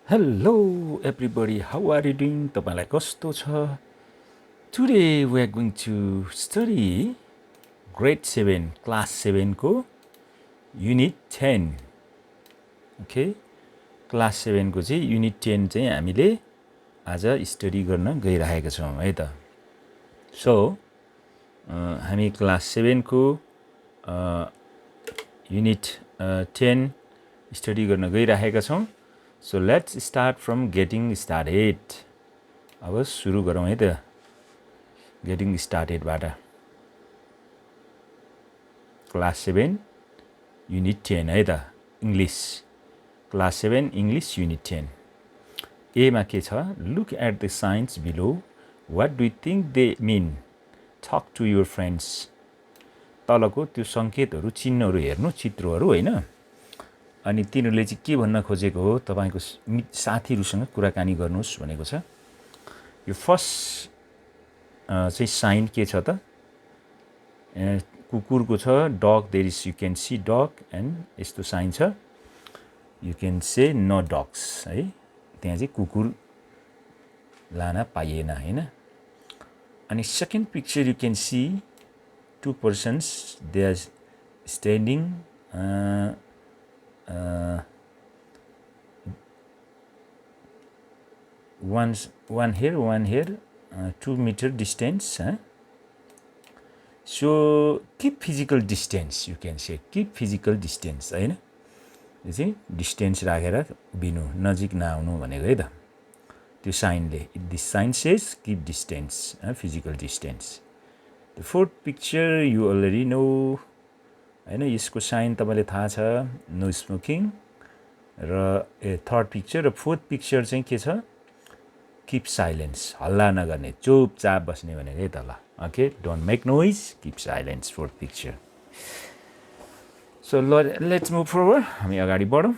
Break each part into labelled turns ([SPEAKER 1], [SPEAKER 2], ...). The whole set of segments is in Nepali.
[SPEAKER 1] Hello everybody, how are you doing? तपाईलाई कस्तो छ? Today we are going to study grade 7, class 7 को unit 10. Okay? Class 7 को चाहिँ unit 10 चाहिँ हामीले आज स्टडी गर्न गइरहेका छौं है त. So, हामी class 7 को unit 10 स्टडी गर्न गइरहेका छौं. So let's start from getting started. अब सुरु गरौँ है त. Getting started बाट. Class 7 Unit 10 है त. English. Class 7 English Unit 10. A मा के छ? Look at the signs below. What do you think they mean? Talk to your friends. तलको त्यो संकेतहरु चिन्हहरु हेर्नु, चित्रहरु हैन. अनि तिनीहरुले चाहिँ के भन्न खोजेको हो तपाईको साथीहरुसँग कुराकानी गर्नुस् भनेको छ. यो फर्स्ट चाहिँ साइन के छ त? कुकुरको छ, dog there is you can see dog and यस्तो साइन छ. You can say no dogs है. त्यहाँ चाहिँ कुकुर लान पाइएन हैन. अनि second picture you can see two persons they are standing one here 2 meter distance. So keep physical distance, you can say keep physical distance हैन. यो चाहिँ डिस्टेन्स राखेर उभिनु, नजिक नआउनु भनेको है त. त्यो साइनले this sign says keep distance, physical distance. The fourth picture you already know हैन. यसको साइन तपाईले थाहा छ, नो स्मोकिङ. र थर्ड पिक्चर र फोर्थ पिक्चर चाहिँ के छ? कीप साइलेन्स, हल्ला नगर्ने, चुपचाप बस्ने भनेको है त ल. Okay, don't make noise, keep silence. Fourth picture. So let's move forward. हामी अगाडि बढौं.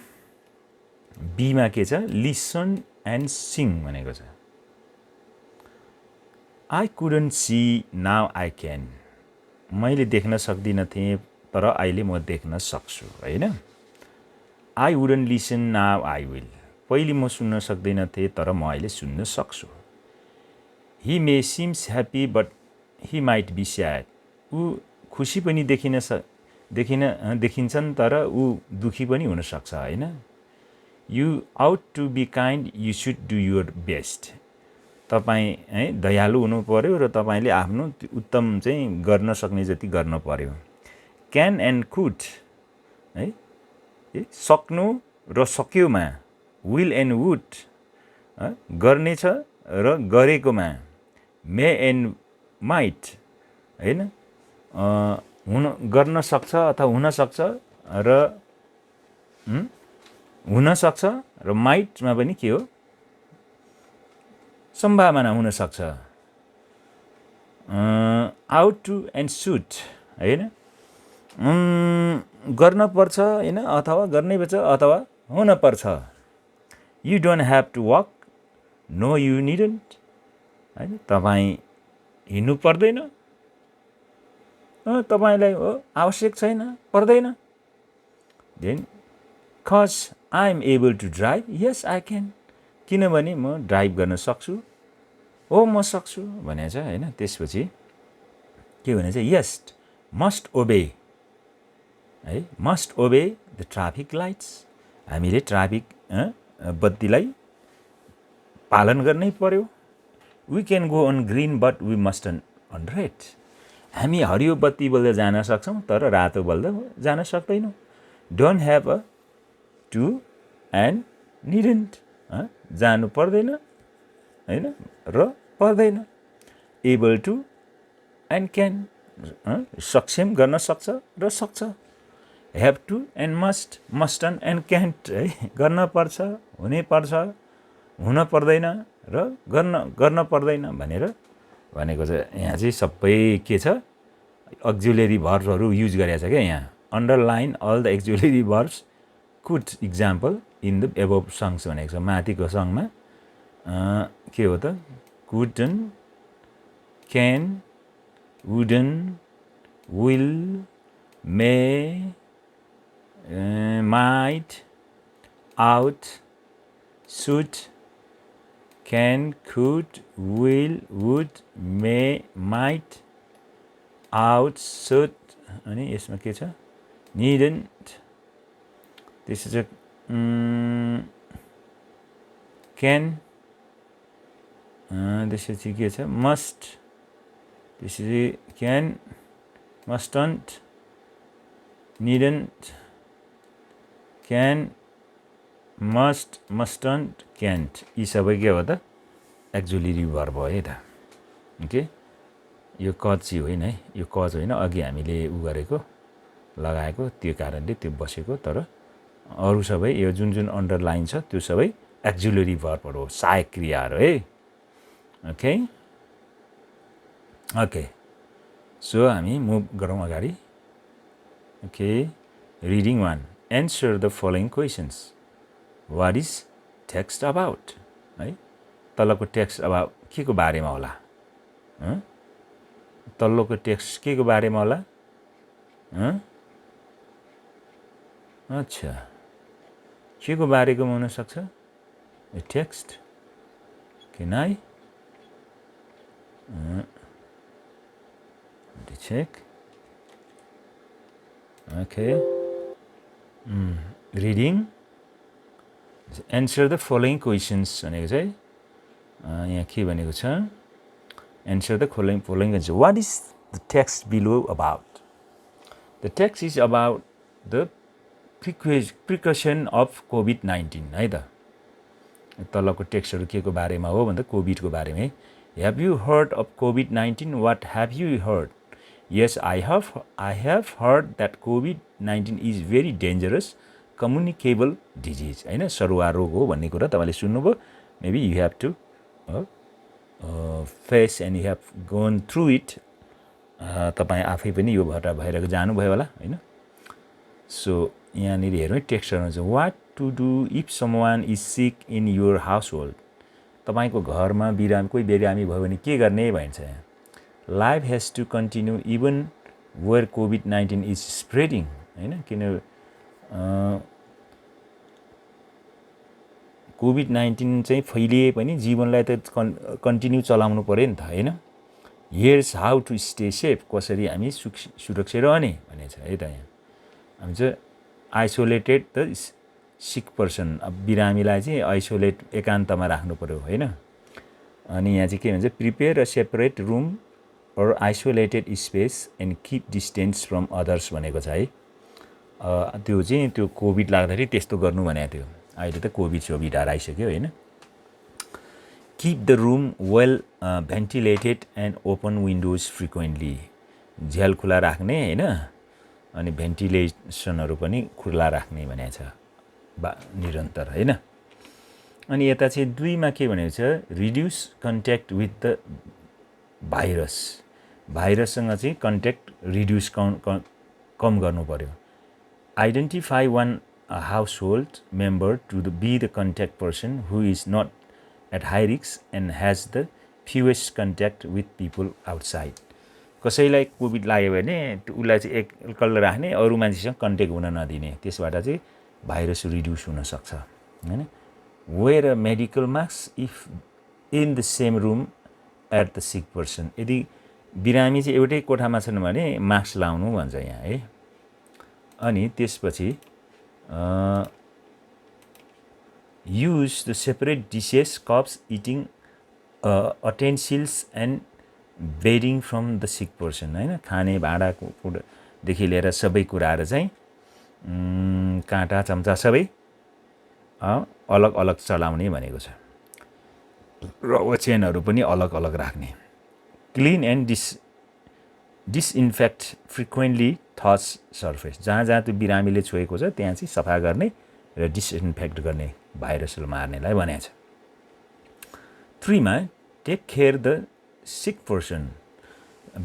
[SPEAKER 1] बी मा के छ? लिसन एन्ड सिङ भनेको छ. I couldn't see, now I can. मैले देख्न सक्दिन थिएँ तर अहिले म देख्न सक्छु हैन. I wouldn't listen, now I will. पहिले म सुन्न सक्दिन थिएँ तर म अहिले सुन्न सक्छु. He may seems happy but he might be sad. उ खुशी पनि देखिन्छन् तर उ दुखी पनि हुन सक्छ हैन. You ought to be kind, you should do your best. तपाई है दयालु हुनु पर्यो र तपाईले आफ्नो उत्तम चाहिँ गर्न सक्ने जति गर्न पर्यो. Can and could है, सक्नु र सक्योमा. Will and would गर्ने छ र गरेकोमा. May and might हैन, गर्न सक्छ अथवा हुन सक्छ र हुन सक्छ र might मा पनि के हो? सम्भावना हुन सक्छ. आउट टु एन्ड सुट हैन, गर्न पर्छ हैन, अथवा गर्नै पर्छ अथवा हुन पर्छ. You don't have to walk, no you needn't हैन. तपाई हिँड्नु पर्दैन, तपाईलाई आवश्यक छैन, पर्दैन. Then cause I am able to drive, yes I can. किनभने म ड्राइभ गर्न सक्छु, हो म सक्छु भनेछ हैन. त्यसपछि के भनेछ? यस मस्ट ओबे है, must obey the traffic lights. हामीले ट्राफिक बत्तीलाई पालन गर्नै पर्यो. We can go on green but we must on red. हामी हरियो बत्ती बल्दा जान सक्छौं तर रातो बल्दा जान सक्दैनौं. Don't have uh to and needn't, जानु पर्दैन हैन र पर्दैन. एबल टु एन्ड क्यान, सक्षम गर्न सक्छ र सक्छ. Have to and must, must and can't है, गर्न पर्छ, हुनै पर्छ, हुन पर्दैन र गर्न पर्दैन भनेर भनेको छ. यहाँ चाहिँ सबै के छ? अक्जुलेरी भर्ब्सहरु युज गरेको छ क्या यहाँ. Underline all the auxiliary verbs could example in the above songs भनेको छ. माथिको सङ्गमा के हो त? couldn't, can, wouldn't, will, may, might, ought, should, can, could, will, would, may, might, ought, should, अनि यसमा के छ needn't, त्यसपछि can, त्यसपछि के छ must, त्यसपछि can, mustn't, needn't, can, must, mustn't, can't, यी सबै के हो त एक्जुलेरी भर्ब हो है त ओके यो कज चाहिँ होइन है यो कज होइन अघि हामीले उ गरेको लगाएको त्यो कारणले त्यो बसेको तर अरु सबै यो जुन जुन अन्डरलाइन छ त्यो सबै एक्जुलेरी भर्बहरु हो सहायक क्रियाहरु है ओके ओके सो हामी मुभ गरौँ अगाडि okay reading 1 answer the following questions what is text about है तलको टेक्स्ट अबाउट के को बारेमा होला तल्लोको टेक्स्ट के को बारेमा होला अच्छा के को बारेको हुन सक्छ text can I check okay reading answer the following questions भनेको चाहिँ यहाँ के भनेको छ answer the following questions what is the text below about the text is about the precaution of COVID-19 है त तलको टेक्स्टहरु के को बारेमा हो भन्दा कोभिड को बारेमा है have you heard of COVID-19 what have you heard yes I have heard that COVID-19 is very dangerous communicable disease हैन सरुवा रोग हो भन्ने कुरा तपाईले सुन्नुभयो maybe you have to face and you have gone through it तपाई आफै पनि यो भटा भएर जानु भयो होला हैन सो यहाँ नि हेरौँ टेक्स्टहरु चाहिँ what to do if someone is sick in your household तपाईको घरमा बिरामी कोही बिरामी भयो भने के गर्ने भन्छ यहाँ life has to continue even where COVID-19 is spreading हैन किन COVID-19 चाहिँ फैलिए पनि जीवनलाई त कन्टिन्यू चलाउनु पर्यो नि त हैन here's how to stay safe कसरी हामी सुरक्षित रहने भनेछ है त यहाँ हामी चाहिँ आइसोलेटेड द सिक पर्सन अब बिरामीलाई चाहिँ आइसोलेट एकान्तमा राख्नु पर्यो हैन अनि यहाँ चाहिँ के भन्छ prepare a separate room or isolated space and keep distance from others भनेको छ है त्यो चाहिँ त्यो कोभिड लाग्दाखेरि त्यस्तो गर्नु भनेको थियो अहिले त कोभिड सोभिड हराइसक्यो हैन keep the room well ventilated and open windows frequently झ्याल खुला राख्ने हैन अनि भेन्टिलेसनहरु पनि खुला राख्ने भनेको छ निरन्तर हैन अनि यता चाहिँ 2 मा के भनेको छ reduce contact with the virus भाइरससँग चाहिँ कन्ट्याक्ट रिड्युस कम गर्नु पर्यो identify one household member to be the contact person who is not at high risk and has the fewest contact with people outside कसैलाई कोभिड लाग्यो भने उलाई चाहिँ एकल राख्ने अरु मान्छेसँग कन्ट्याक्ट हुन नदिने त्यसबाट चाहिँ भाइरस रिड्युस हुन सक्छ हैन wear a medical mask if in the same room at the sick person यदि बिरामी चाहिँ एउटै कोठामा छन् भने मास्क लाउनु भन्छ यहाँ है अनि त्यसपछि use the separate dishes cups eating utensils and bedding from the sick person हैन खाने भाँडा देखि लिएर सबै कुराहरु चाहिँ काँटा चम्चा सबै अलग अलग चलाउने भनेको छ र ओछ्यानहरु पनि अलग अलग राख्ने clean and disinfect frequently touch surface जहाँ जहाँ त्यो बिरामीले छोएको छ त्यहाँ चाहिँ सफा गर्ने र डिसइन्फेक्ट गर्ने भाइरसले मार्नेलाई भनेको छ 3 मा take care the sick person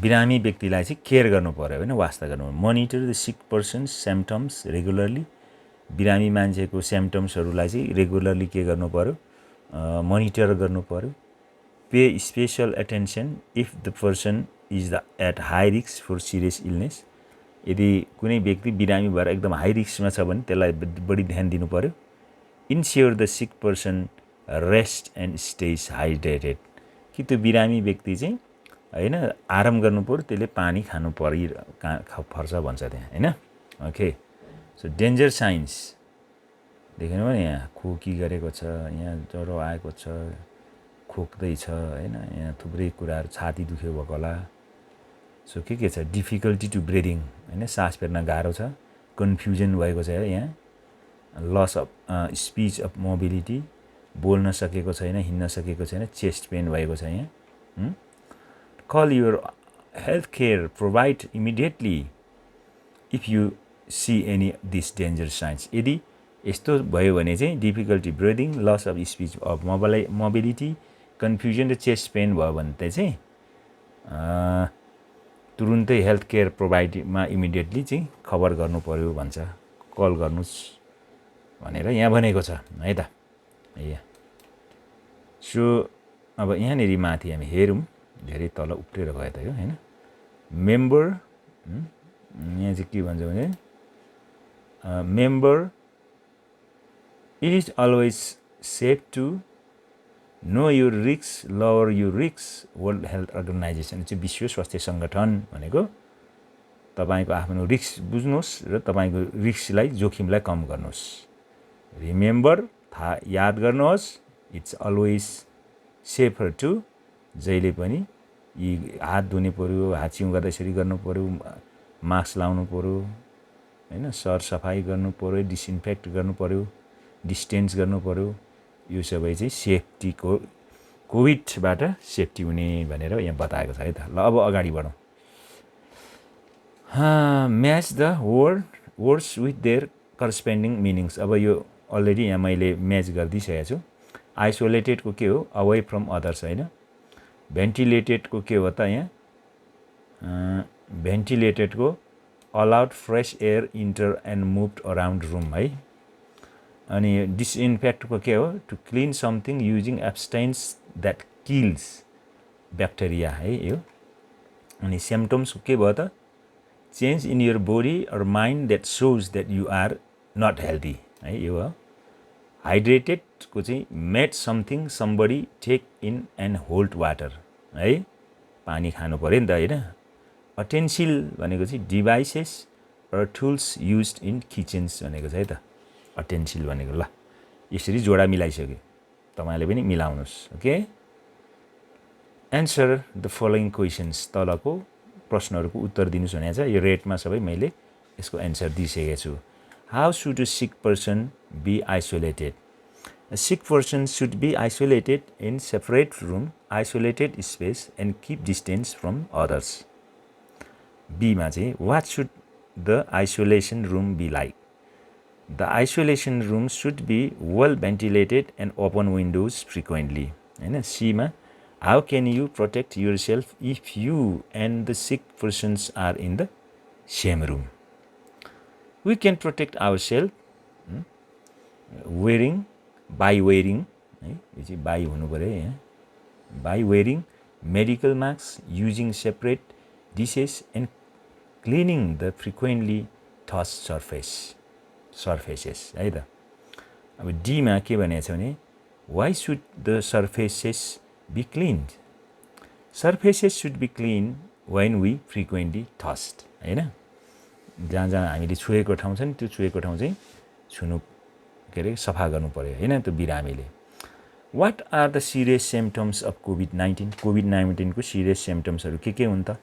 [SPEAKER 1] बिरामी व्यक्तिलाई चाहिँ केयर गर्नु पर्यो हैन वास्ता गर्नु monitor the sick person symptoms regularly बिरामी मान्छेको सिम्पटम्सहरुलाई चाहिँ रेगुलरली के गर्नु पर्यो मोनिटर गर्नु पर्यो pay special attention if the person is at high risk for serious illness यदि कुनै व्यक्ति बिरामी भएर एकदम हाई रिस्कमा छ भने त्यसलाई बढी ध्यान दिनु पर्यो ensure the sick person rest and stage hydrated कि त्यो बिरामी व्यक्ति चाहिँ होइन आराम गर्नु पर्यो त्यसले पानी खानु पर्छ भन्छ त्यहाँ होइन ओके सो डेन्जर साइन्स देख्नु भने यहाँ खोकी गरेको छ यहाँ ज्वरो आएको छ खोक्दैछ होइन यहाँ थुप्रै कुराहरू छाती दुख्यो भएको होला सो के छ डिफिकल्टी टु ब्रिदिङ होइन सास फेर्न गाह्रो छ कन्फ्युजन भएको छ यहाँ loss of speech of mobility बोल्न सकेको छैन हिँड्न सकेको छैन चेस्ट पेन भएको छ यहाँ call your health care provide immediately if you see any this danger signs यदि यस्तो भयो भने चाहिँ difficulty breathing loss of speech of mobility confusion र चेस्ट पेन भयो भने चाहिँ तुरुन्तै हेल्थ केयर प्रोभाइडमा इमिडिएटली चाहिँ खबर गर्नु पर्यो भन्छ कल गर्नुहोस् भनेर यहाँ भनेको छ है त यहाँ सो अब यहाँनिर माथि हामी हेरौँ धेरै तल उक्लेर गयो त यो होइन मेम्बर यहाँ चाहिँ के भन्छ भने member it is always safe to know your risks lower your risks World health Organization चाहिँ विश्व स्वास्थ्य सङ्गठन भनेको तपाईँको आफ्नो रिक्स बुझ्नुहोस् र तपाईँको रिक्सलाई जोखिमलाई कम गर्नुहोस् रिमेम्बर थाहा याद गर्नुहोस् इट्स अलवेज सेफर टु जहिले पनि यी हात धुने पर्यो हात चिउँ गर्दा यसरी गर्नु पर्यो मास्क लाउनु पर्यो होइन सरसफाइ गर्नु पर्यो डिसइन्फेक्ट गर्नु पर्यो डिस्टेन्स गर्नु पर्यो यो सबै चाहिँ सेफ्टीको कोभिडबाट सेफ्टी हुने भनेर यहाँ बताएको छ है त ल अब अगाडि बढौँ match the words with their corresponding meanings अब यो अलरेडी यहाँ मैले म्याच गरिदिइसकेको छु आइसोलेटेडको के हो अवे फ्रम अदर्स होइन भेन्टिलेटेडको के हो त यहाँ भेन्टिलेटेडको allowed fresh air enter and moved around room है अनि डिसइन्फेक्टको के हो to clean something using substance that kills bacteria है यो अनि सिम्पटम्स के भयो त change in your body or mind that shows that you are not healthy है यो हो हाइड्रेटेडको चाहिँ made something somebody take in and hold water है पानी खानु पऱ्यो नि त होइन अटेन्सिल भनेको चाहिँ डिभाइसेस र टुल्स युज्ड इन किचन्स भनेको छ है त अटेन्सिल भनेको ल यसरी जोडा मिलाइसक्यो तपाईँले पनि मिलाउनुहोस् okay answer the following questions तलको प्रश्नहरूको उत्तर दिनुहोस् भनेको छ यो रेटमा सबै मैले यसको एन्सर दिइसकेको छु how should a sick person be isolated A sick person should be isolated in separate room, isolated space and keep distance from others. B मा चाहिँ what should the isolation room be like? The isolation room should be well ventilated and open windows frequently. हैन C मा how can you protect yourself if you and the sick persons are in the same room? We can protect ourselves by wearing है यो चाहिँ बाई हुनु पर्यो यहाँ by wearing medical masks, using separate dishes and cleaning the frequently touched surfaces है त अब डी मा के भनेको छ भने why should the surfaces be cleaned? Surfaces should be cleaned when we frequently touched हैन जहाँ जहाँ हामीले छुएको ठाउँ छ नि त्यो छुएको ठाउँ चाहिँ छुनु के अरे सफा गर्नु पर्यो हैन त्यो बिरामीले What are the serious symptoms of COVID-19? COVID-19 को serious symptoms के हुन् त?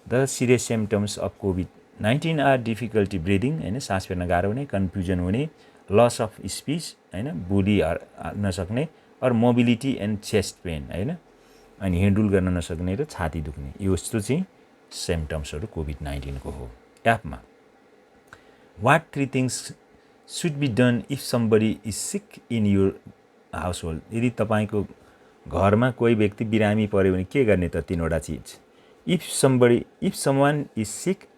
[SPEAKER 1] The serious symptoms of COVID-19 are difficulty breathing हैन सास फेर्न गाह्रो हुने कन्फ्युजन हुने loss of speech हैन बोली नसक्ने or mobility and chest pain हैन अनि हिँडुल गर्न नसक्ने र छाती दुख्ने यो यस्तो चाहिँ सिम्पटम्सहरु COVID-19 को हो एपमा What three things should be done if somebody is sick in your household? यदि तपाईको घरमा कोही व्यक्ति बिरामी पर्यो भने के गर्ने त तीनवटा चीज if someone is sick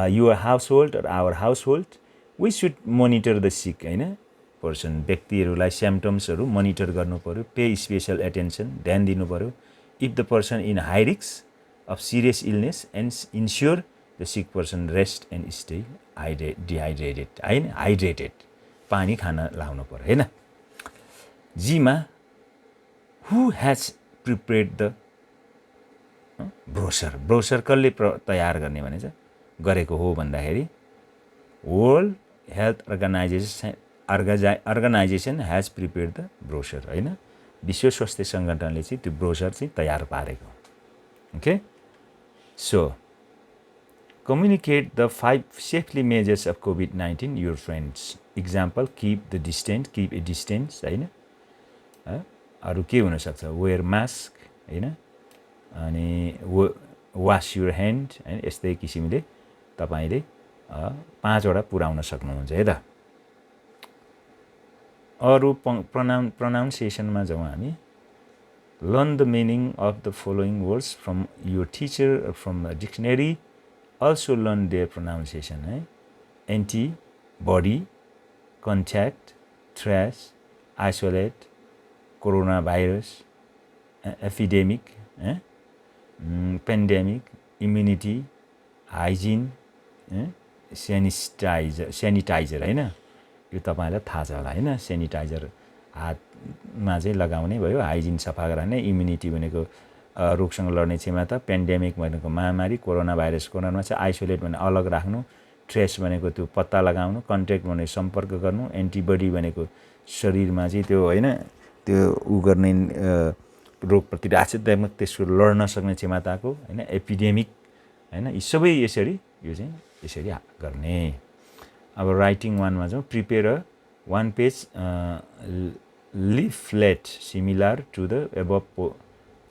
[SPEAKER 1] your household or our household we should monitor the sick हैन पर्सन व्यक्तिहरुलाई सिम्पटम्सहरु मोनिटर गर्नु पर्यो पे स्पेशल अटेन्सन ध्यान दिनु पर्यो if the person in high risk of serious illness and ensure the sick person rest and stay hydrated पानी खान लाउनु पर्यो हैन जीमा who has prepared the brochure कसले तयार गर्ने भने चाहिँ गरेको हो भन्दाखेरि world health organization has prepared the brochure हैन विश्व स्वास्थ्य संगठनले चाहिँ त्यो ब्रोसर चाहिँ तयार पारेको okay so communicate the 5 safely measures of COVID-19 your friends example keep a distance हैन अरु के हुन सक्छ wear mask हैन अनि wash your hand हैन यस्तै किसिमले तपाईले 5 वटा पुराउन सक्नुहुन्छ है त अरु pronunciation मा जाउँ हामी learn the meaning of the following words from your teacher or from a dictionary also learn their pronunciation antibody contact trace isolate coronavirus epidemic pandemic immunity hygiene sanitizer हैन यो तपाईलाई थाहा छ होला हैन sanitizer हातमा चाहिँ लगाउने भयो हाइजिन सफा गर्ने इम्युनिटी भनेको रोगसँग लड्ने क्षमता पेन्डेमिक भनेको महामारी कोरोना भाइरसकोमा चाहिँ आइसोलेट भने अलग राख्नु ट्रेस भनेको त्यो पत्ता लगाउनु कन्ट्याक्ट भने सम्पर्क गर्नु एन्टिबडी भनेको शरीरमा चाहिँ त्यो हैन त्यो गर्ने रोग प्रतिरोधक त्यसको लड्न सक्ने क्षमताको हैन एपिडेमिक हैन यी सबै यसरी यो चाहिँ यसरी गर्ने अब राइटिङ 1 मा जाउँ prepare a 1 page leaflet similar to the above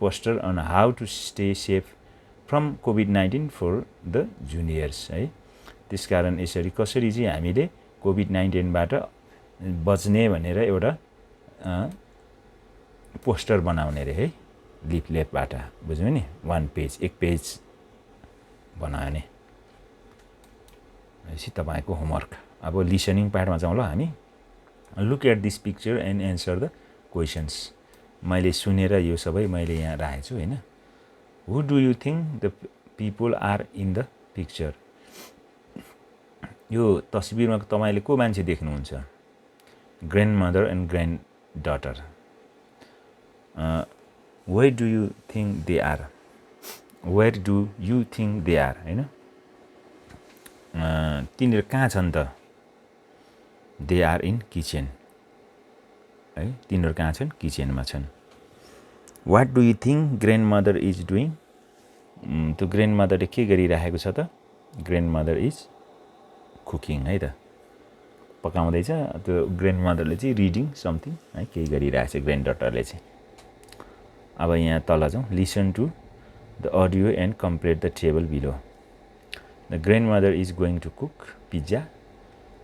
[SPEAKER 1] poster on how to stay safe from COVID-19 for the juniors है त्यसकारण यसरी कसरी चाहिँ हामीले COVID-19 बाट बच्ने भनेर एउटा पोस्टर बनाउने रे है लिफलेट बाट बुझ्यौ नि 1 पेज एक पेज बनाउने यसि तपाईको होमवर्क अब लिसनिङ पार्टमा जाउँ ल हामी look at this picture and answer the questions मैले सुनेर यो सबै मैले यहाँ राखेको छु हैन who do you think the people are in the picture यो तस्बिरमा तपाईले को मान्छे देख्नुहुन्छ grandmother and granddaughter where do you think they are हैन तिनीहरु कहाँ छन् त they are in kitchen है तिनीहरु कहाँ छन् किचनमा छन् what do you think grandmother is doing त्यो grandmother ले के गरिरहेको छ त grandmother is cooking है त पकाउँदै छ त्यो grandmother ले चाहिँ reading something है के गरिरहेछ granddaughter ले चाहिँ अब यहाँ तल जाउँ listen to the audio and compare the table below the grandmother is going to cook pizza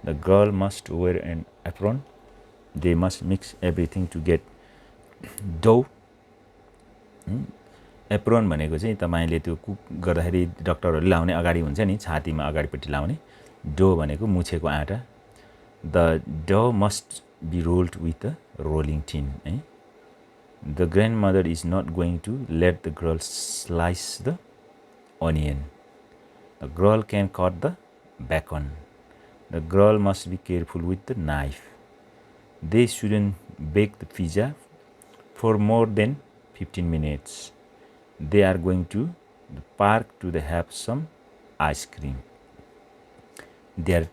[SPEAKER 1] the girl must wear an apron they must mix everything to get dough apron भनेको चाहिँ तपाईले त्यो कुक गर्दाखेरि डाक्टरहरुले लाउने अगाडि हुन्छ नि छातीमा अगाडिपट्टि लाउने डो भनेको मुछेको आटा the dough must be rolled with a rolling tin है the grandmother is not going to let the girl slice the onion the girl can cut the bacon the girl must be careful with the knife they shouldn't bake the pizza for more than 15 minutes they are going to the park to have some ice cream they are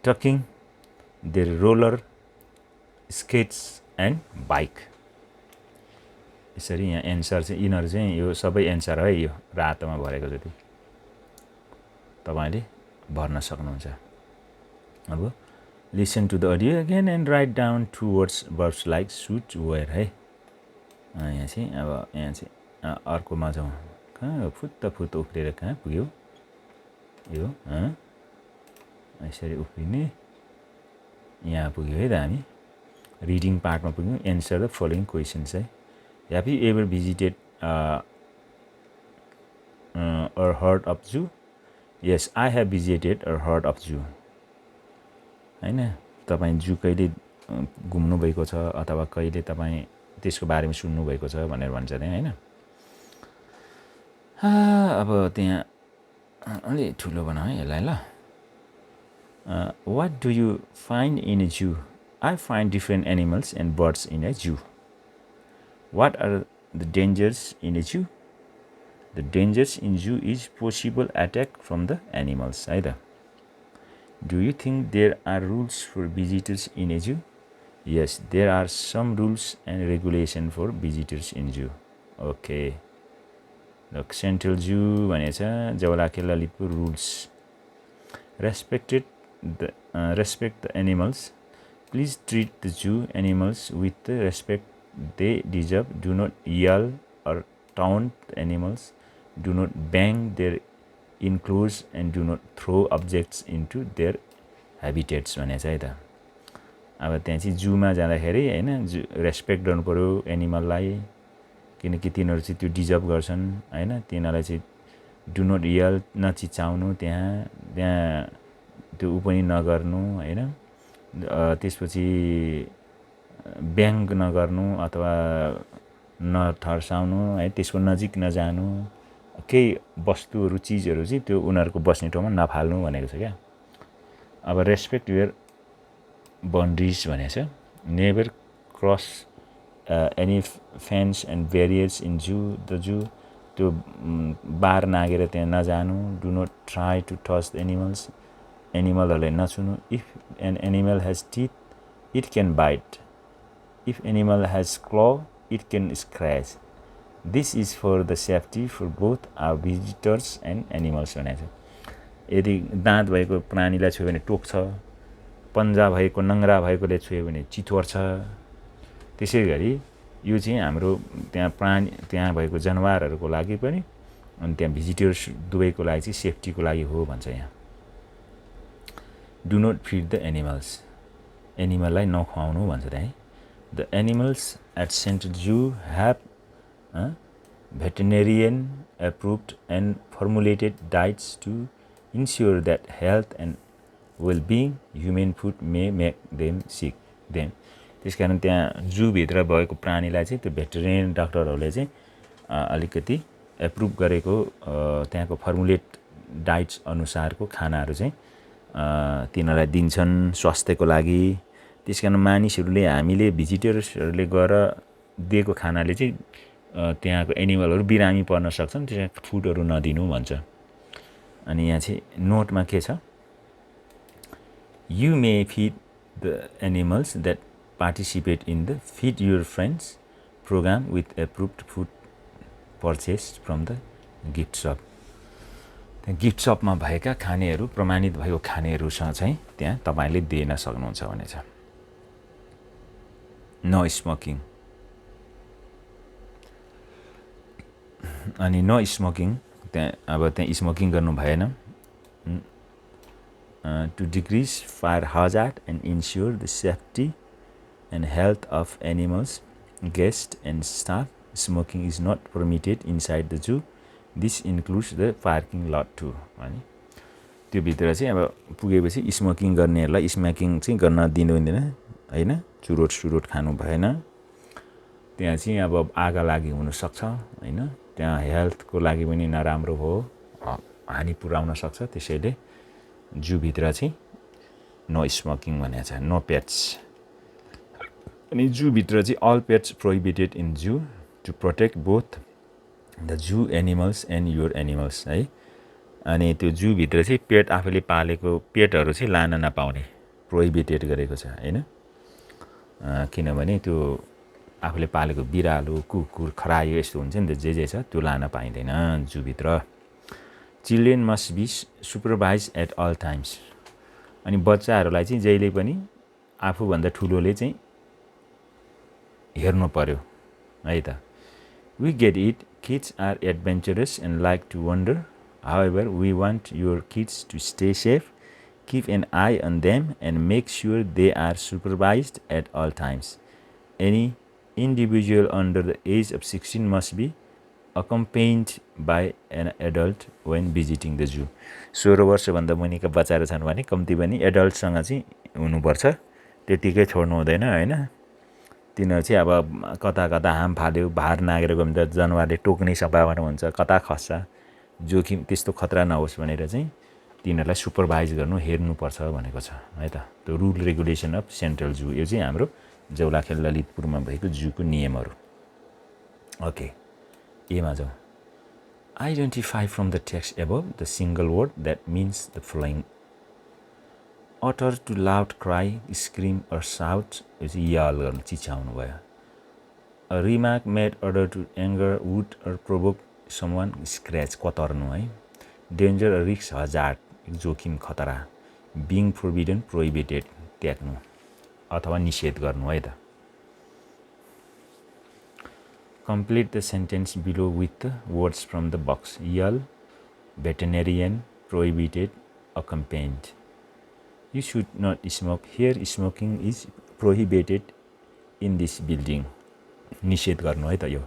[SPEAKER 1] tucking their roller skates and bike यसरी यहाँ एन्सर चाहिँ इनर चाहिँ यो सबै एन्सर है यो रातोमा भरेको जति तपाईले भर्न सक्नुहुन्छ अब listen to the audio again and write down 2 words verbs like should wear है यहाँ चाहिँ अब यहाँ चाहिँ अर्कोमा जाउँ कहाँ फुत्त उफ्रेर कहाँ पुग्यो यो यसरी उफ्रिने यहाँ पुग्यो है त हामी रिडिङ पार्टमा पुग्यौं एन्सर द फलोइङ क्वेशन्स है Have you ever visited or heard of zoo? Yes, I have visited or heard of zoo. हैन तपाई जू कहिले घुम्नु भएको छ अथवा कहिले तपाई त्यसको बारेमा सुन्नु भएको छ भनेर भन्छ नि हैन अब त्यहाँ अलि ठुलो बनाऊ है यसलाई ल What do you find in a zoo? I find different animals and birds in a zoo. What are the dangers in a zoo? The dangers in zoo is possible attack from the animals. Either. Do you think there are rules for visitors in a zoo? Yes, there are some rules and regulation for visitors in zoo. Okay. Look, Central Zoo भनेछ जवलाखे Lalitpur rules. Respect the animals. Please treat the zoo animals with the respect they deserve. Do not yell or taunt the animals. Do not bang their enclosures and do not throw objects into their habitats भनेछ है त अब त्यहाँ चाहिँ जूमा जाँदाखेरि हैन रेस्पेक्ट गर्नु पर्यो एनिमललाई किनकि तिनीहरु चाहिँ त्यो डिजर्भ गर्छन् हैन तिनीहरुलाई चाहिँ डु नट यल नचिचाउनु त्यहाँ त्यो उ पनि नगर्नु हैन त्यसपछि ब्याङ्ग नगर्नु अथवा नथर्साउनु है त्यसको नजिक नजानु केही वस्तुहरु चीजहरु चाहिँ त्यो उनीहरुको बस्ने ठाउँमा नफाल्नु भनेको छ क्या अब रेस्पेक्ट युर boundaries भनेछ never cross any fence and barriers in the zoo त्यो बार नागेर त्यहाँ नजानु do not try to touch the animals animalहरुलाई नछुनु if an animal has teeth it can bite if animal has claw it can scratch this is for the safety for both our visitors and animals भनेछ यदि दाँत भएको प्राणीलाई छुयो भने टोक्छ पन्जा भएको नङ्ग्रा भएकोले छुयो भने चितोर्छ त्यसैगरी यो चाहिँ हाम्रो त्यहाँ भएको जनावरहरुको लागि पनि अनि त्यहाँ भिजिटर्स दुवैको लागि चाहिँ सेफ्टीको लागि हो भन्छ यहाँ do not feed the animals एनिमललाई नखुवाउनु भन्छ त्यहाँ the animals at central zoo have veterinarian approved and formulated diets to ensure that health and well-being human food may make them sick them त्यसकारण त्यहाँ जू भित्र भएको प्राणीलाई चाहिँ त्यो भेटेरियन डाक्टरहरूले चाहिँ अलिकति एप्रुभ गरेको त्यहाँको फर्मुलेट डाइट्स अनुसारको खानाहरू चाहिँ तिनीहरूलाई दिन्छन् स्वास्थ्यको लागि त्यसकारण मानिसहरूले हामीले भिजिटर्सहरूले गएर दिएको खानाले चाहिँ त्यहाँको एनिमलहरू बिरामी पर्न सक्छन् त्यसैले फुडहरू नदिनु भन्छ अनि यहाँ चाहिँ नोटमा के छ You may feed the animals that participate in the Feed Your Friends program with approved food purchased from the gift shop. त्यहाँ गिफ्ट शपमा भएका खानेहरू प्रमाणित भएको खानेहरूसँग चाहिँ त्यहाँ तपाईले दिन सक्नुहुन्छ भनेछ नो स्मोकिङ अनि नो स्मोकिङ त्यहाँ अब त्यहाँ स्मोकिङ गर्नु भएन to decrease fire hazard and ensure the safety and health of animals, guests and staff. Smoking is not permitted inside the zoo. This includes the parking lot too. त्यो भित्र चाहिँ अब पुगेपछि स्मोकिङ गर्नेहरूलाई स्मोकिङ चाहिँ गर्न दिनु हुँदैन हैन चुरोट खानु भएन त्यहाँ चाहिँ अब आगा लागि हुन सक्छ हैन त्यहाँ हेल्थको लागि पनि नराम्रो हो हानि पुर्याउन सक्छ त्यसैले जू भित्र चाहिँ नो स्मोकिङ भनेको छ नो पेट्स अनि जू भित्र चाहिँ all pets prohibited in zoo to protect both the zoo animals and your animals है अनि त्यो जू भित्र चाहिँ पेट आफूले पालेको पेटहरू चाहिँ लान नपाउने प्रोहिबिटेड गरेको छ हैन किनभने त्यो आफूले पालेको बिरालो कुकुर खरायो यस्तो हुन्छ नि त जे छ त्यो लान पाइँदैन जू भित्र Children must be supervised at all times. अनि बच्चाहरूलाई चाहिँ जहिले पनि आफूभन्दा ठुलोले चाहिँ हेर्नु पर्यो है त We get it. Kids are adventurous and like to wander. However, we want your kids to stay safe. Keep an eye on them and make sure they are supervised at all times. Any individual under the age of 16 must be accompanied by an adult when visiting the zoo. 16 वर्षभन्दा मुनिका बच्चाहरू छन् भने कम्ती पनि एडल्टसँग चाहिँ हुनुपर्छ त्यतिकै छोड्नु हुँदैन हैन तिनीहरू चाहिँ अब कता कता हाम फाल्यो भार नागेर गयो भने त जनावरले टोक्ने सम्भावना हुन्छ कता खस्छ जोखिम त्यस्तो खतरा नहोस् भनेर चाहिँ तिनीहरूलाई सुपरभाइज गर्नु हेर्नुपर्छ भनेको छ है त। त्यो रुल रेगुलेसन अफ सेन्ट्रल जू, यो चाहिँ हाम्रो जौलाखेल ललितपुरमा भएको जूको नियमहरू। ओके, एमा जाउँ। Identify from the text above the single word that means the following. Utter to loud cry, scream or shout, यो चाहिँ यल गर्नु, चिच्याउनु भयो। A remark made order to anger, would or provoke someone, scratch, कतर्नु है। डेन्जर, रिक्स, हजार्ड, जोखिम, खतरा। बिङ फोरबिडन, प्रोहिबिटेड, त्याग्नु अथवा निषेध गर्नु है त। Complete the sentence below with the words from the box. Yell, veterinarian, prohibited, accompanied. You should not smoke here, smoking is prohibited in this building, निषेध गर्नु है त यो।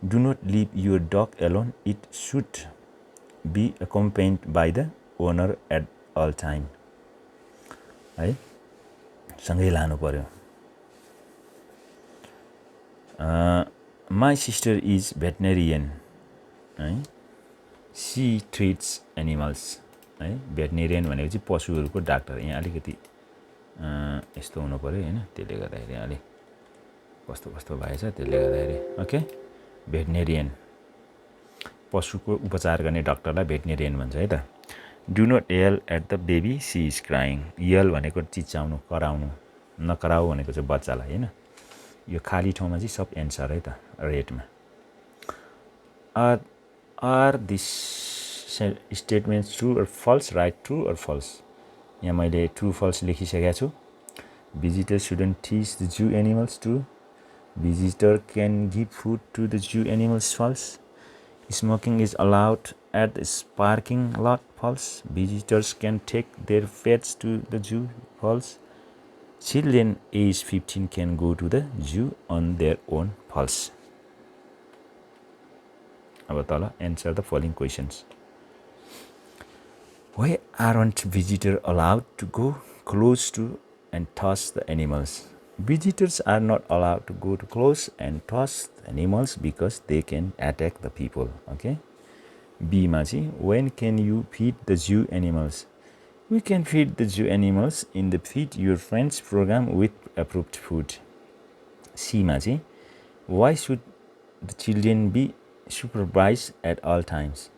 [SPEAKER 1] Do not leave your dog alone. It should be accompanied by the owner at all time. है, सँगै लानु पर्यो। My sister is veterinarian. है, she treats animals. है, भेटनेरियन भनेको चाहिँ पशुहरूको डाक्टर। यहाँ अलिकति यस्तो हुनु पर्यो हैन, त्यसले गर्दाखेरि अलि कस्तो कस्तो भएछ, त्यसले गर्दाखेरि। ओके, भेटनेरियन, पशुको उपचार गर्ने डाक्टरलाई भेटनेरियन भन्छ है त। Do not yell at the baby, she is crying. Yell भनेको चिच्याउनु, कराउनु, नकराउ भनेको चाहिँ बच्चालाई हैन। यो खाली ठाउँमा चाहिँ सब एन्सर है त, रेटमा। Are this statements true or false, right true or false. यहाँ मैले ट्रु फल्स लेखिसकेको छु। Visitor shouldn't teach the zoo animals, true. Visitor can give food to the zoo animals, false. Smoking is allowed at the parking lot, false. Visitors can take their pets to the zoo, false. Children age 15 can go to the zoo on their own, false. अब तल answer the following questions. Why aren't visitors allowed to go close to and touch the animals? Visitors are not allowed to go too close and touch the animals because they can attack the people. Okay. B मा चाहिँ when can you feed the zoo animals? We can feed the zoo animals in the Feed Your Friends program with approved food. C मा चाहिँ why should the children be supervised at all times?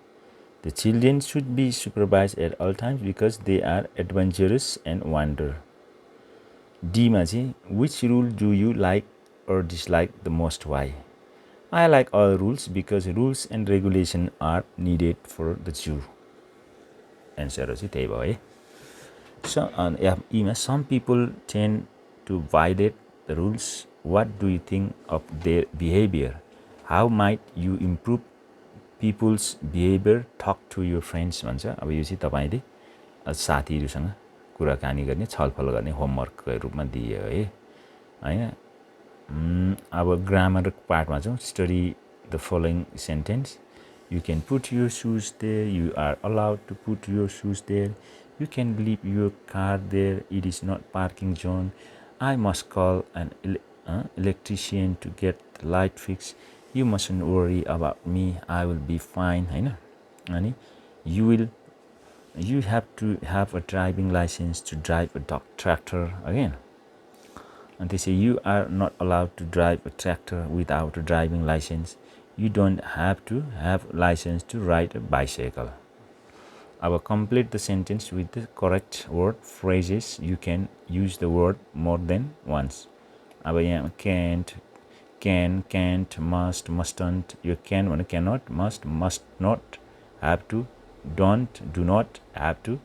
[SPEAKER 1] The children should be supervised at all times because they are adventurous and wander. D मा चाहिँ which rule do you like or dislike the most? Why? I like all rules because rules and regulation are needed for the zoo. Answer चाहिँ त्यही भयो है। So, E मा some people tend to violate the rules. What do you think of their behavior? How might you improve people's behavior? Talk to your friends भन्छ। अब यो चाहिँ तपाईले साथीहरुसँग कुराकानी गर्ने, छलफल गर्ने होमवर्कको रूपमा दिइयो है हैन। अब ग्रामर पार्टमा जाउँ। Study the following sentence. You can put your shoes there, you are allowed to put your shoes there, you can leave your car there, it is not parking zone, I must call an electrician to get light fixed, you mustn't worry about me, I will be fine हैन। अनि you have to have a driving license to drive a tractor again. And they say you are not allowed to drive a tractor without a driving license. You don't have to have license to ride a bicycle. I will complete the sentence with the correct word phrases. You can use the word more than once. अब यहाँ can't, can, can't, must, mustn't. You can भने cannot, must not, have to, don't, do not, have to.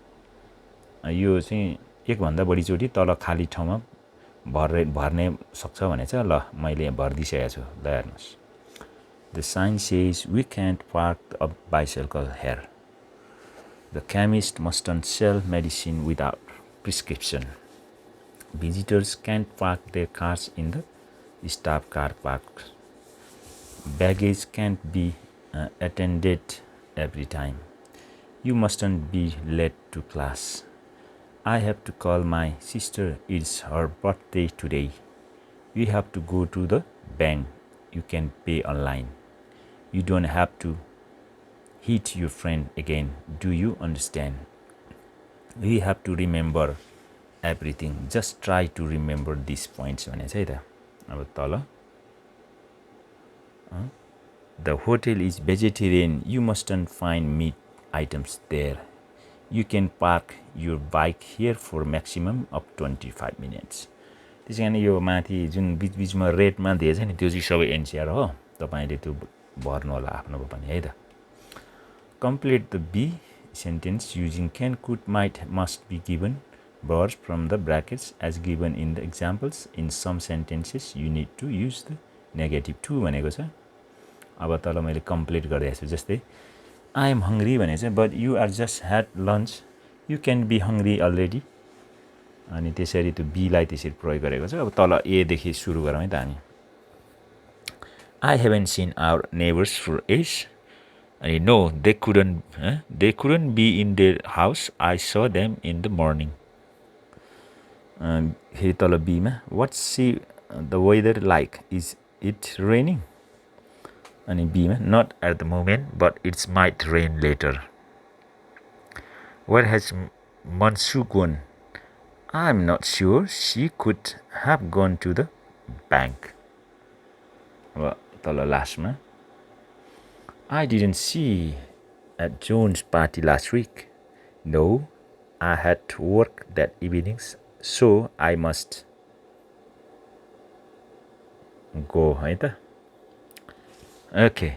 [SPEAKER 1] यो चाहिँ एकभन्दा बढीचोटि तल खाली ठाउँमा भर्ने सक्छ भने चाहिँ ल मैले यहाँ भरिदिइसकेको छु। ल हेर्नुहोस्। The sign says we can't park a bicycle here. The chemist mustn't sell medicine without prescription. Visitors can't park their cars in the staff car park. Baggage can't be attended every time. You mustn't be late to class. I have to call my sister. It's her birthday today. You have to go to the bank. You can pay online. You don't have to hit your friend again. Do you understand? We have to remember everything. Just try to remember these points भने चाहिँ त अब तल The hotel is vegetarian. You mustn't find meat items there. You can park your bike here for maximum of 25 minutes. त्यसै कारण यो माथि जुन बीचबीचमा रेडमा दिएछ नि त्यो चाहिँ सबै एनसीआर हो तपाईले त्यो भर्नु होला आफ्नोको पनि है त Complete the B sentence using can, could, might, must be given verbs from the brackets as given in the examples. In some sentences you need to use the negative to भनेको छ अब तल मैले कम्प्लिट गरिरहेको छु जस्तै I am hungry भने चाहिँ but you are just had lunch. You can be hungry already. अनि त्यसरी त्यो B लाई त्यसरी प्रयोग गरेको छ अब तल A देखि सुरु गरौँ है त हामी I haven't seen our neighbors for ages. No, they couldn't be in their house. I saw them in the morning. Here tala B ma. What's the weather like? Is it raining? Ani B ma. Not at the moment, but it might rain later. Where has Mansu gone? I'm not sure. She could have gone to the bank. Tala last ma. I didn't see at John's party last week. No, I had to work that evenings, so I must go. है त Okay,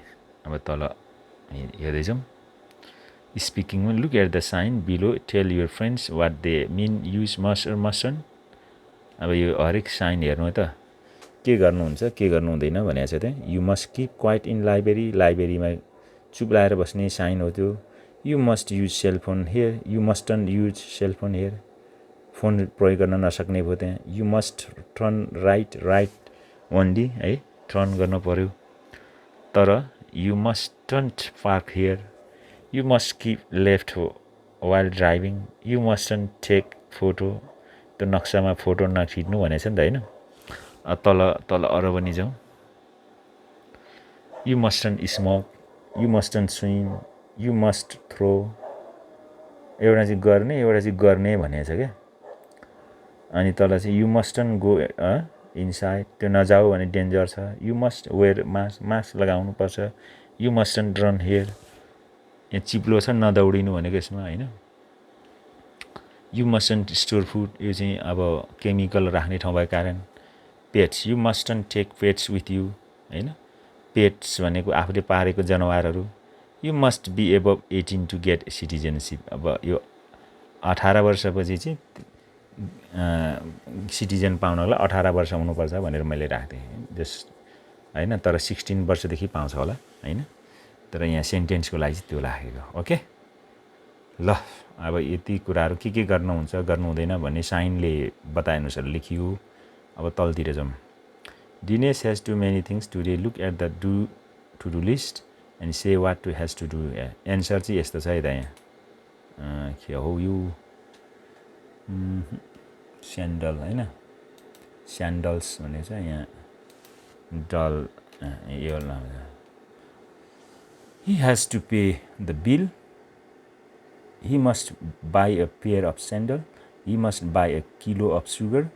[SPEAKER 1] अब तल हेर्दै जाउँ Speaking, look at the sign below. Tell your friends what they mean. Use must or mustn't. अब यो हरेक साइन हेर्नु त के गर्नुहुन्छ के गर्नु हुँदैन भनेको छ त You must keep quiet in library. लाइब्रेरीमा चुप लाएर बस्ने साइन हो त्यो You must use cell phone here. You mustn't use cell phone here. Phone प्रयोग गर्न नसक्ने भयो त्यहाँ You must turn right only है टर्न गर्न पर्यो तर You mustn't park here. You must keep left while driving. You mustn't take photo. त्यो नक्सामा फोटो नखिच्नु भनेछ नि त हैन तल तल अरु पनि जाउँ You mustn't smoke. You mustn't swim. You must throw. एउटा चाहिँ गर्ने एउटा चाहिँ गर्ने भनेछ के अनि तल चाहिँ You mustn't go inside. त्यो नजाऊ भने डेन्जर छ You must wear mask लगाउनु पर्छ You mustn't run here. यहाँ चिप्लो छ नदौडिनु भनेको यसमा हैन You mustn't store food. यो चाहिँ अब केमिकल राख्ने ठाउँ भएको कारण Pets. You mustn't take pets with you. हैन Pets भनेको आफूले पालेको जनावरहरू You must be above 18 to get citizenship. अब यो 18 वर्षपछि चाहिँ सिटिजन पाउनलाई 18 वर्ष हुनुपर्छ भनेर मैले राख्थे जस्ट हैन तर 16 वर्षदेखि पाउँछ होला हैन तर यहाँ सेन्टेन्सको लागि त्यो राखेको ओके ल अब यति कुराहरु के गर्नुहुन्छ गर्नु हुँदैन भन्ने साइनले बताए अनुसार लेखियो अब तलतिर जाउँ Dinesh has too many things today. Look at the to-do list and say what he has to do. Answer चाहिँ यस्तो छ है त यहाँ के हो यो स्यान्डल हैन स्यान्डल्स भन्ने छ यहाँ डल यो ल He has to pay the bill. He must buy a pair of sandals. He must buy a kilo of sugar.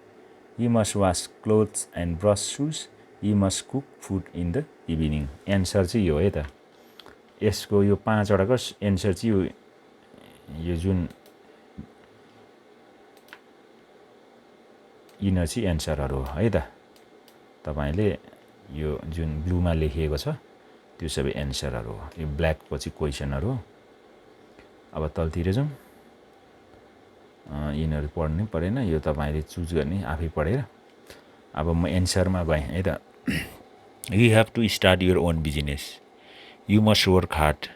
[SPEAKER 1] He must wash clothes and brush shoes. He must cook food in the evening. Answer चाहिँ यो है त यसको यो 5 वटाको एन्सर चाहिँ यो जुन यिनीहरु चाहिँ एन्सरहरु हो है त तपाईले यो जुन ब्लुमा लेखिएको छ त्यो सबै एन्सरहरु हो यो ब्ल्याक पछि क्वेशनहरु अब तलतिर जाउँ यिनीहरु पढ्नै परेन यो तपाईले चुज गर्ने आफै पढेर अब म एन्सरमा गए है त You have to start your own business. You must work hard.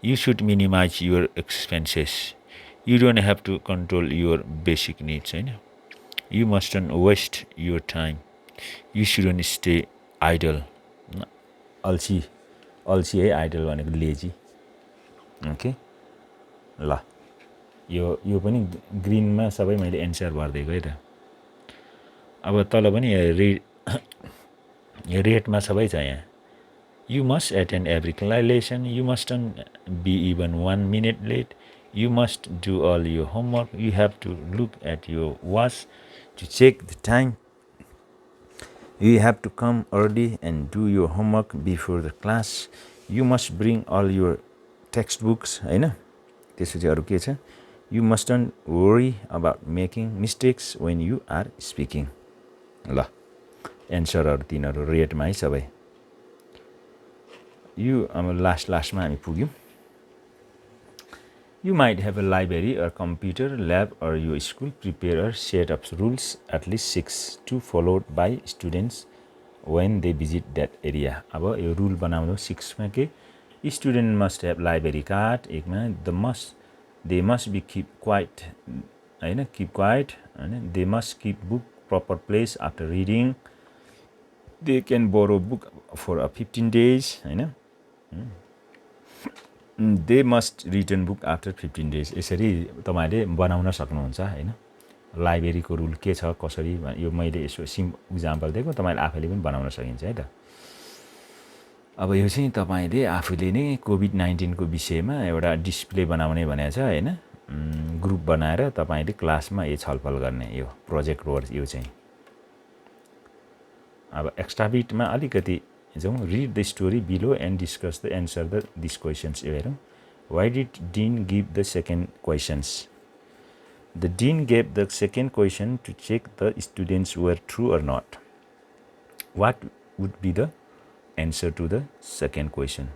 [SPEAKER 1] You should minimize your expenses. You don't have to control your basic needs. Right? You mustn't waste your time. You shouldn't stay idle. Alsi है idle भनेको lazy. Okay? ल यो पनि ग्रीनमा सबै मैले एन्सर भर्दिएको है त अब तल पनि रेडमा सबै छ यहाँ You must attend every lesson. You mustn't be even 1 minute late. You must do all your homework. You have to look at your watch to check the time. You have to come early and do your homework before the class. You must bring all your textbooks, हैन? त्यसपछि अरु के छ? You mustn't worry about making mistakes when you are speaking. ल एन्सरहरु तीनहरु रेटमा है सबै. You लास्टमा हामी पुग्यौं. You might have a library or computer lab or your school prepare a set of rules, at least 6, to followed by students when they visit that area. अब यो रुल बनाउनु 6 मा के student must have library card, एकमा they must be keep quiet, हैन, keep quiet, हैन, they must keep book proper place after reading. They can borrow book for 15 days, हैन. They must return book after 15 days. यसरी तपाईले बनाउन सक्नुहुन्छ, हैन. लाइब्रेरीको रुल के छ कसरी यो मैले यसो एक्जाम्पल दिएको, तपाईले आफैले पनि बनाउन सकिन्छ है त. अब यो चाहिँ तपाईले आफैले नै कोभिड-19 को विषयमा एउटा डिस्प्ले बनाउने भनेको छ, हैन. ग्रुप बनाएर तपाईले क्लासमा यो छलफल गर्ने, यो प्रोजेक्ट वर्क यो चाहिँ. अब एक्स्ट्रा बिटमा अलिकति जाउँ. Read the story below and discuss the answer these questions. Why did Dean give the second questions? The Dean gave the second question to check the students were true or not. What would be the answer to the second question?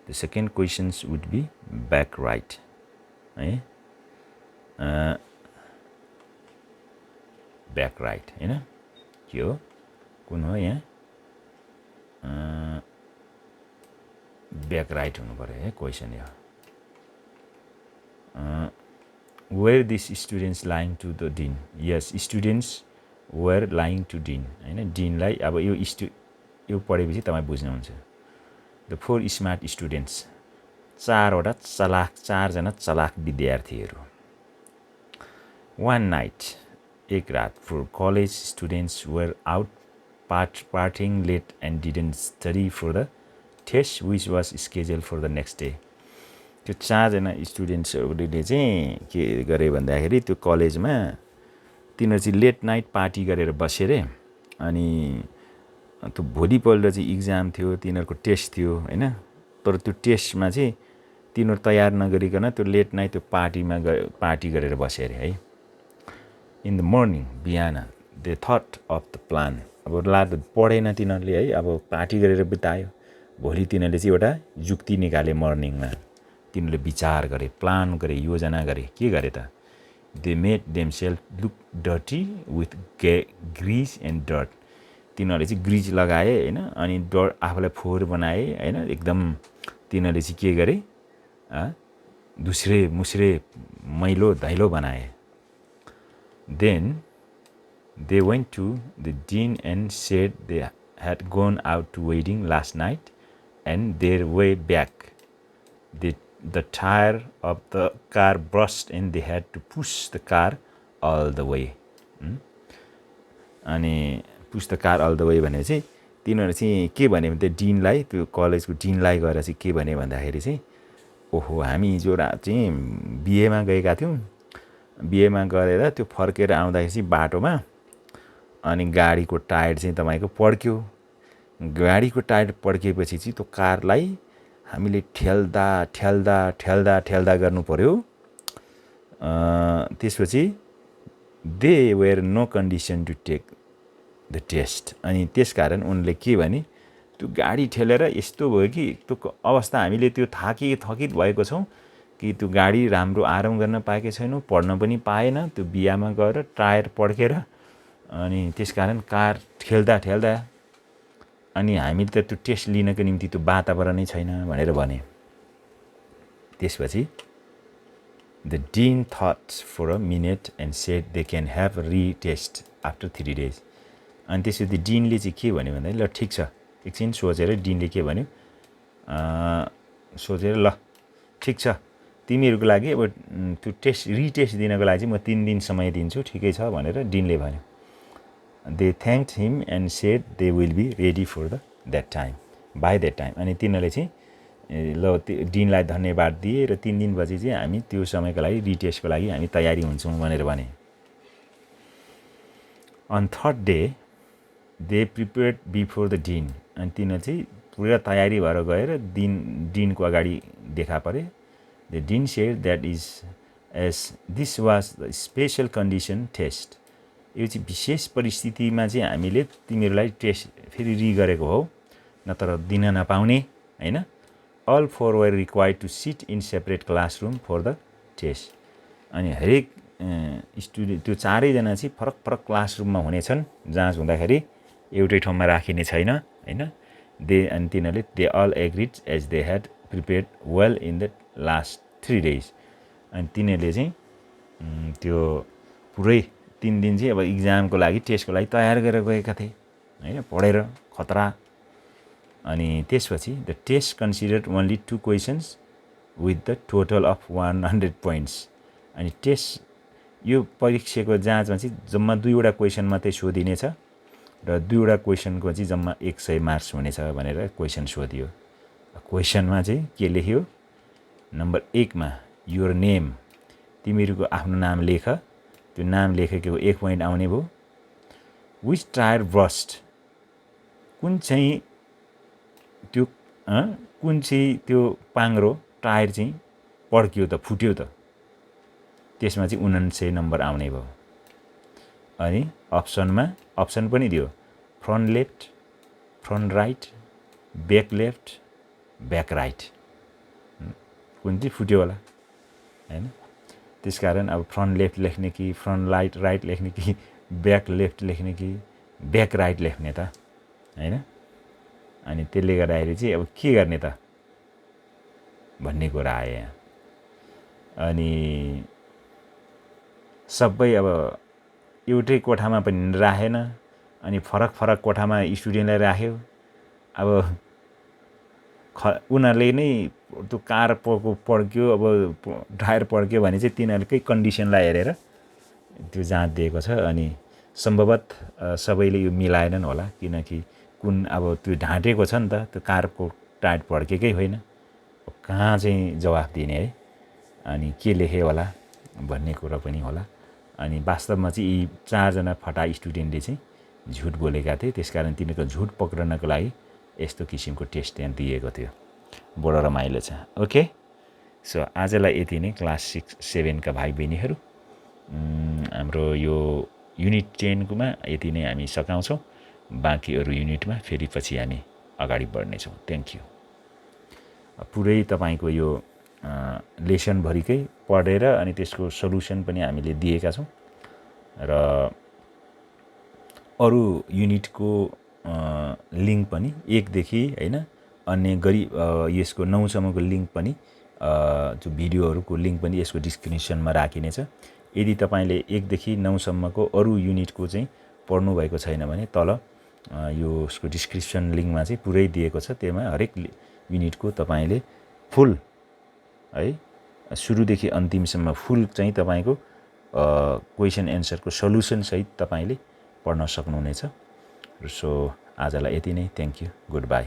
[SPEAKER 1] The second questions would be back right. Back right. के हो? कुन हो यहाँ? back right हुनु पर्यो है क्वेशन यो. Were these students lying to the dean? Yes, students were lying to dean. हैन, deanलाई अब यो पढेपछि तपाई बुझ्नुहुन्छ. The 4 smart students, चारजना चलाक विद्यार्थीहरू. One night, एक रात, for college students were out partying late and didn't study for the test which was scheduled for the next day. त्यो चारजना स्टुडेन्ट्सहरूले चाहिँ के गरे भन्दाखेरि त्यो कलेजमा तिनीहरू चाहिँ लेट नाइट पार्टी गरेर बसे रे. अनि त्यो भोलिपल्ट चाहिँ इक्जाम थियो, तिनीहरूको टेस्ट थियो, हैन. तर त्यो टेस्टमा चाहिँ तिनीहरू तयार नगरिकन त्यो लेट नाइट त्यो पार्टी गरेर बसे रे है. इन द मर्निङ, बिहान, they thought of the plan. अब पढेन तिनीहरूले है, अब पार्टी गरेर बितायो. भोलि तिनीहरूले चाहिँ एउटा युक्ति निकाले. मर्निङमा तिनीहरूले विचार गरे, प्लान गरे, योजना गरे. के गरे त? They made themselves look dirty with grease and dirt. तिनीहरूले चाहिँ ग्रिज लगाए, हैन, अनि आफूलाई फोहोर बनाए, हैन. एकदम तिनीहरूले चाहिँ के गरे? दुस्रे मुस्रे मैलो धैलो बनाए. Then they went to the dean and said they had gone out to wedding last night and their way back. The tire of the car burst and they had to push the car all the way. अनि push the car all the way भने चाहिँ तिनीहरु चाहिँ के भने भन्दा डिनलाई, त्यो कलेजको डिनलाई गएर चाहिँ के भने भन्दाखेरि चाहिँ ओहो हामी हिजो रात चाहिँ बिएमा गएका थियौं. बिएमा गरेर त्यो फर्केर आउँदाखेरि चाहिँ बाटोमा अनि गाडीको टायर चाहिँ तपाईको पड्क्यो. गाडीको टायर पड्केपछि चाहिँ त्यो कारलाई हामीले ठेल्दा गर्नु पर्यो. त्यसपछि they were no condition to take the test. अनि त्यसकारण उनले के भने त्यो गाडी ठेलेर यस्तो भयो कि त्यो अवस्था हामीले त्यो थकित भएको छौं कि त्यो गाडी राम्रो आराम गर्न पाएकै छैनौं, पढ्न पनि पाएन. त्यो बियामा गएर टायर पड्केर अनि त्यसकारण कार ठेल्दा अनि हामीले त त्यो टेस्ट लिनको निम्ति त्यो वातावरणै छैन भनेर भने. त्यसपछि the dean thought for a minute and said they can have a retest after 3 days. अनि त्यसपछि डिनले चाहिँ के भन्यो भन्दा ल ठीक छ, एकछिन सोचेर डिनले के भन्यो, सोचेर ल ठीक छ तिमीहरुको लागि अब त्यो रिटेस्ट दिनको लागि चाहिँ म 3 दिन समय दिन्छु, ठिकै छ भनेर डिनले भन्यो. They thanked him and said they will be ready for that time. By that time. अनि तिनीहरूले चाहिँ ल डिनलाई धन्यवाद दिए र 3 दिनपछि चाहिँ हामी त्यो समयको लागि रिटेस्टको लागि हामी तयारी हुन्छौँ भनेर भने। On third day they prepared before the din. अनि तिनीहरू चाहिँ पुरा तयारी भएर गएर डिनको अगाडि देखा परे। The dean said that is as this was the special condition test. यो चाहिँ विशेष परिस्थितिमा चाहिँ हामीले तिमीहरूलाई टेस्ट फेरि गरेको हो, नत्र दिन नपाउने हैन। All four were required to sit in separate classroom for the test. अनि हरेक स्टुडेन्ट त्यो चारैजना चाहिँ फरक फरक क्लासरुममा हुनेछन् जाँच हुँदाखेरि, एउटै ठाउँमा राखिने छैन हैन। अनि तिनीहरूले they all agreed as they had prepared well in the last 3 days। अनि तिनीहरूले चाहिँ त्यो पुरै 3 दिन चाहिँ अब इक्जामको लागि टेस्टको लागि तयार गरेर गएका थिए हैन, पढेर खतरा। अनि त्यसपछि the test considered only 2 questions with the total of 100 points. अनि टेस्ट यो परीक्षाको जाँचमा चाहिँ जम्मा 2वटा क्वेसन मात्रै सोधिनेछ र 2वटा क्वेसनको चाहिँ जम्मा 100 मार्क्स हुनेछ भनेर क्वेसन सोधियो। क्वेसनमा चाहिँ के लेख्यो, नम्बर 1 मा योर नेम, तिमीहरूको आफ्नो नाम लेख, त्यो नाम लेखेको 1 पोइन्ट आउने भयो। विच टायर ब्रस्ट, कुन चाहिँ त्यो पाङ्रो टायर चाहिँ पड्क्यो त, फुट्यो त, त्यसमा चाहिँ 49 नम्बर आउने भयो। अनि अप्सन पनि दियो, front left, front right, back left, back right, कुन चाहिँ फुट्यो होला हैन। त्यसकारण अब फ्रन्ट लेफ्ट लेख्ने कि फ्रन्ट राइट लेख्ने कि ब्याक लेफ्ट लेख्ने कि ब्याक राइट लेख्ने त हैन। अनि त्यसले गर्दाखेरि चाहिँ अब के गर्ने त भन्ने कुरा आयो यहाँ। अनि सबै अब एउटै कोठामा पनि राखेन, अनि फरक फरक कोठामा स्टुडेन्टलाई राख्यो। अब उनीहरूले नै त्यो कार पड्क्यो, अब टायर पड्क्यो भने चाहिँ तिनीहरूकै कन्डिसनलाई हेरेर त्यो जाँच दिएको छ। अनि सम्भवतः सबैले यो मिलाएनन् होला, किनकि कुन अब त्यो ढाँटेको छ नि त, त्यो कारको टायर पड्केकै होइन, कहाँ चाहिँ जवाफ दिने है। अनि के लेखे होला भन्ने कुरा पनि होला। अनि वास्तवमा चाहिँ यी 4 जना फटा स्टुडेन्टले चाहिँ झुट बोलेका थिए, त्यसकारण तिनीहरूको झुट पक्रनको लागि यस्तो किसिमको टेस्ट त्यहाँ दिएको थियो। बडो रमाइलो छ। ओके, सो आजलाई यति नै क्लास 6-7 का भाइ बहिनीहरू। हाम्रो यो युनिट 10 कोमा यति नै हामी सकाउँछौँ। बाँकी अरू युनिटमा फेरि पछि हामी अगाडि बढ्नेछौँ। Thank you. पुरै तपाईँको यो लेसनभरिकै पढेर अनि त्यसको सल्युसन पनि हामीले दिएका छौँ र अरू युनिटको लिङ्क पनि 1 देखि हैन अन्य यसको 9 सम्मको लिङ्क पनि जो भिडियोहरूको लिङ्क पनि यसको डिस्क्रिप्सनमा राखिनेछ। यदि तपाईँले 1 देखि 9 सम्मको अरू युनिटको चाहिँ पढ्नु भएको छैन भने तल यो उसको डिस्क्रिप्सन लिङ्कमा चाहिँ पुरै दिएको छ। त्यसमा हरेक युनिटको तपाईँले फुल है सुरुदेखि अन्तिमसम्म फुल चाहिँ तपाईँको क्वेसन एन्सरको सल्युसन सहित तपाईँले पढ्न सक्नुहुनेछ। सो आजलाई यति नै। Thank you, good by.